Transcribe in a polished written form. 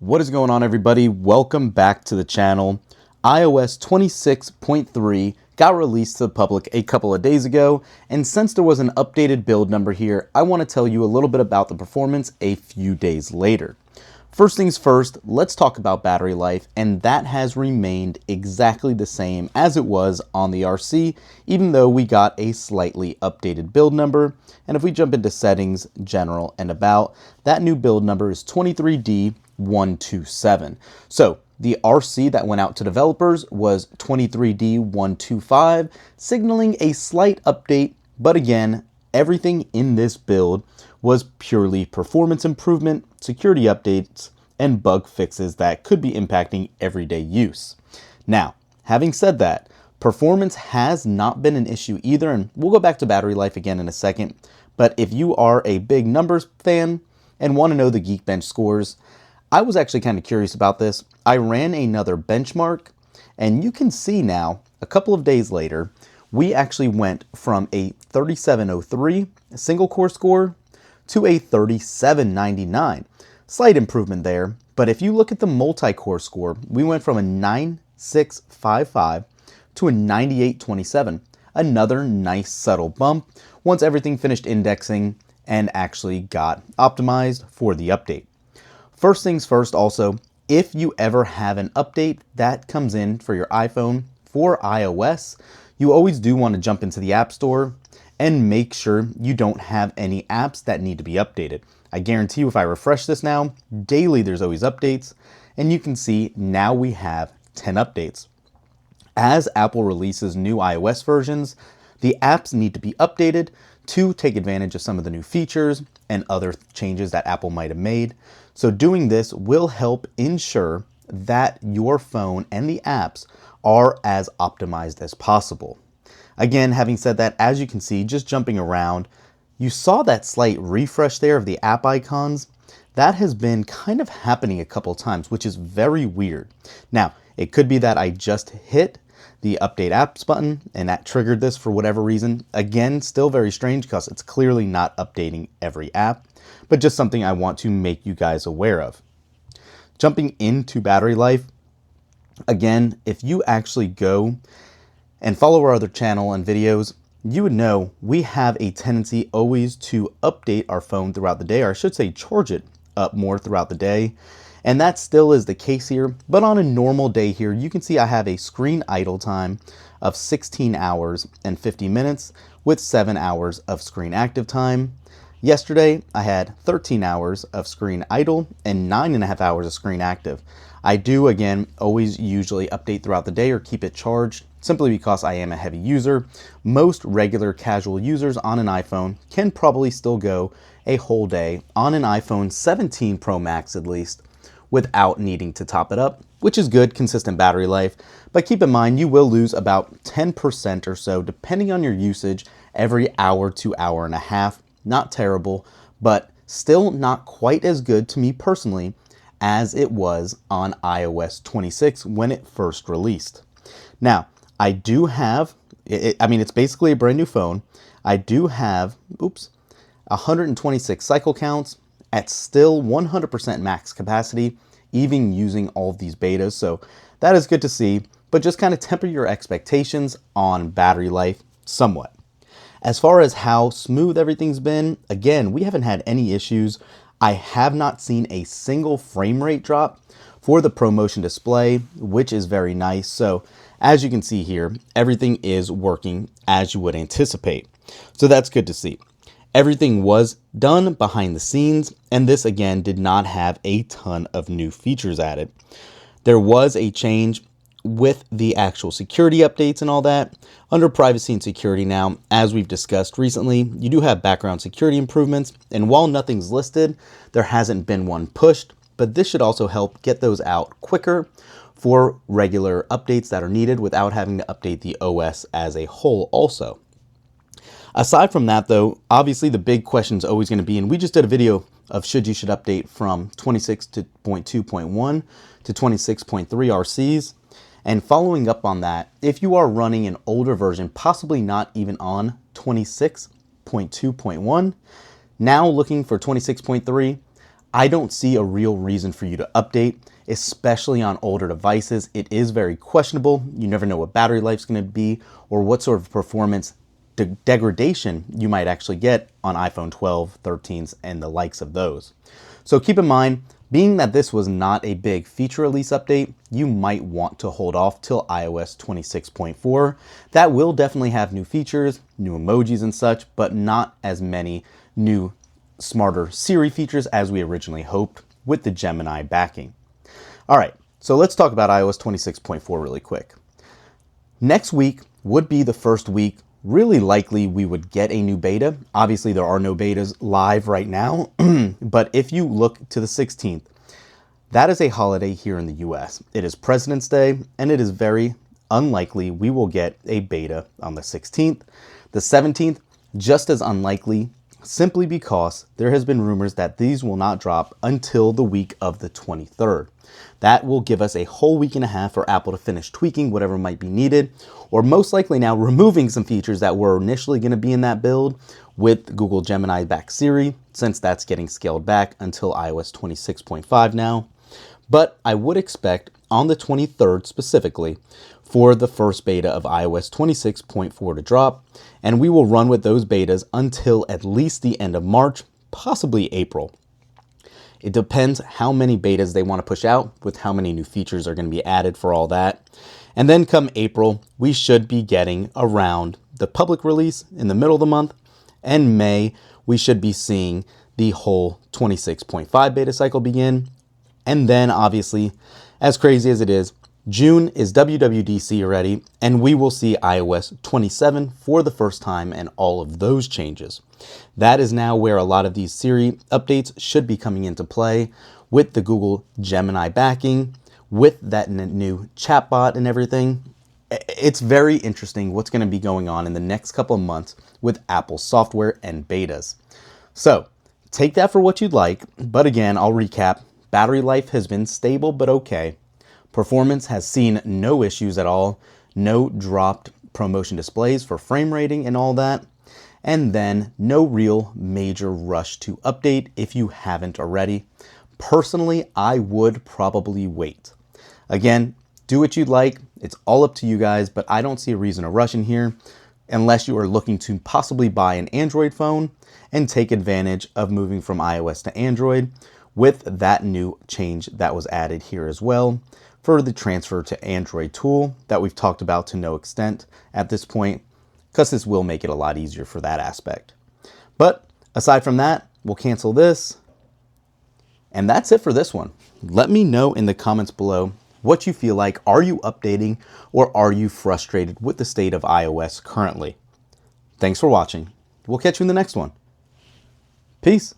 What is going on, everybody? Welcome back to the channel. iOS 26.3 got released to the public a couple of days ago, and since there was an updated build number here, I want to tell you a little bit about the performance a few days later. First things first, let's talk about battery life, and that has remained exactly the same as it was on the RC, even though we got a slightly updated build number. And if we jump into settings, general, and about, that new build number is 23D127. So the RC that went out to developers was 23D125, signaling a slight update, but again, everything in this build was purely performance improvement, security updates, and bug fixes that could be impacting everyday use. Now, having said that, performance has not been an issue either, and we'll go back to battery life again in a second, but if you are a big numbers fan and want to know the Geekbench scores, I was actually kind of curious about this. I ran another benchmark, and you can see now, a couple of days later, we actually went from a 3703 single core score to a 3799. Slight improvement there, but if you look at the multi-core score, we went from a 9655 to a 9827. Another nice subtle bump once everything finished indexing and actually got optimized for the update. First things first also, if you ever have an update that comes in for your iPhone for iOS, you always do want to jump into the App Store and make sure you don't have any apps that need to be updated. I guarantee you if I refresh this now, daily there's always updates, and you can see now we have 10 updates. As Apple releases new iOS versions, the apps need to be updated to take advantage of some of the new features and other changes that Apple might have made. So doing this will help ensure that your phone and the apps are as optimized as possible. Again, having said that, as you can see, just jumping around, you saw that slight refresh there of the app icons. That has been kind of happening a couple times, which is very weird. Now, it could be that I just hit the update apps button and that triggered this for whatever reason. Again, still very strange because it's clearly not updating every app, but just something I want to make you guys aware of. Jumping into battery life, again, if you actually go and follow our other channel and videos, you would know we have a tendency always to update our phone throughout the day, or I should say charge it up more throughout the day. And that still is the case here, but on a normal day here, you can see I have a screen idle time of 16 hours and 50 minutes with 7 hours of screen active time. Yesterday, I had 13 hours of screen idle and 9.5 hours of screen active. I do, again, always usually update throughout the day or keep it charged, simply because I am a heavy user. Most regular casual users on an iPhone can probably still go a whole day on an iPhone 17 Pro Max at least without needing to top it up, which is good, consistent battery life. But keep in mind, you will lose about 10% or so, depending on your usage, every hour to hour and a half. Not terrible, but still not quite as good to me personally as it was on iOS 26 when it first released. Now, I do have, it's basically a brand new phone. I do have, 126 cycle counts at still 100% max capacity, even using all of these betas. So that is good to see, but just kind of temper your expectations on battery life somewhat. As far as how smooth everything's been, again, we haven't had any issues. I have not seen a single frame rate drop for the ProMotion display, which is very nice. So as you can see here, everything is working as you would anticipate. So that's good to see. Everything was done behind the scenes, and this again did not have a ton of new features added. There was a change with the actual security updates and all that. Under privacy and security now, as we've discussed recently, you do have background security improvements, and while nothing's listed, there hasn't been one pushed, but this should also help get those out quicker for regular updates that are needed without having to update the OS as a whole also. Aside from that though, obviously the big question is always going to be, and we just did a video of should update from 26.2.1 to 26.3 RCs. And following up on that, if you are running an older version, possibly not even on 26.2.1, now looking for 26.3, I don't see a real reason for you to update, especially on older devices. It is very questionable. You never know what battery life's going to be or what sort of performance degradation you might actually get on iPhone 12, 13s, and the likes of those. So keep in mind, being that this was not a big feature release update, you might want to hold off till iOS 26.4. That will definitely have new features, new emojis and such, but not as many new smarter Siri features as we originally hoped with the Gemini backing. All right, so let's talk about iOS 26.4 really quick. Next week would be the first week, really likely we would get a new beta. Obviously, there are no betas live right now, but if you look to the 16th, that is a holiday here in the US. It is President's Day, and it is very unlikely we will get a beta on the 16th. The 17th, just as unlikely, simply because there has been rumors that these will not drop until the week of the 23rd. That will give us a whole week and a half for Apple to finish tweaking whatever might be needed, or most likely now removing some features that were initially going to be in that build with Google Gemini back Siri, since that's getting scaled back until iOS 26.5 now. But I would expect on the 23rd specifically for the first beta of iOS 26.4 to drop, and we will run with those betas until at least the end of March, possibly April. It depends how many betas they want to push out with how many new features are going to be added for all that. And then come April, we should be getting around the public release in the middle of the month. And May, we should be seeing the whole 26.5 beta cycle begin. And then obviously, as crazy as it is, June is WWDC already, and we will see iOS 27 for the first time and all of those changes. That is now where a lot of these Siri updates should be coming into play with the Google Gemini backing, with that new chatbot and everything. It's very interesting what's going to be going on in the next couple of months with Apple software and betas. So take that for what you'd like, but again, I'll recap. Battery life has been stable but okay. Performance has seen no issues at all, no dropped ProMotion displays for frame rating and all that, and then no real major rush to update if you haven't already. Personally, I would probably wait. Again, do what you'd like. It's all up to you guys, but I don't see a reason to rush in here unless you are looking to possibly buy an Android phone and take advantage of moving from iOS to Android with that new change that was added here as well for the transfer to Android tool that we've talked about to no extent at this point, because this will make it a lot easier for that aspect. But aside from that, we'll cancel this. And that's it for this one. Let me know in the comments below what you feel like. Are you updating or are you frustrated with the state of iOS currently? Thanks for watching. We'll catch you in the next one. Peace.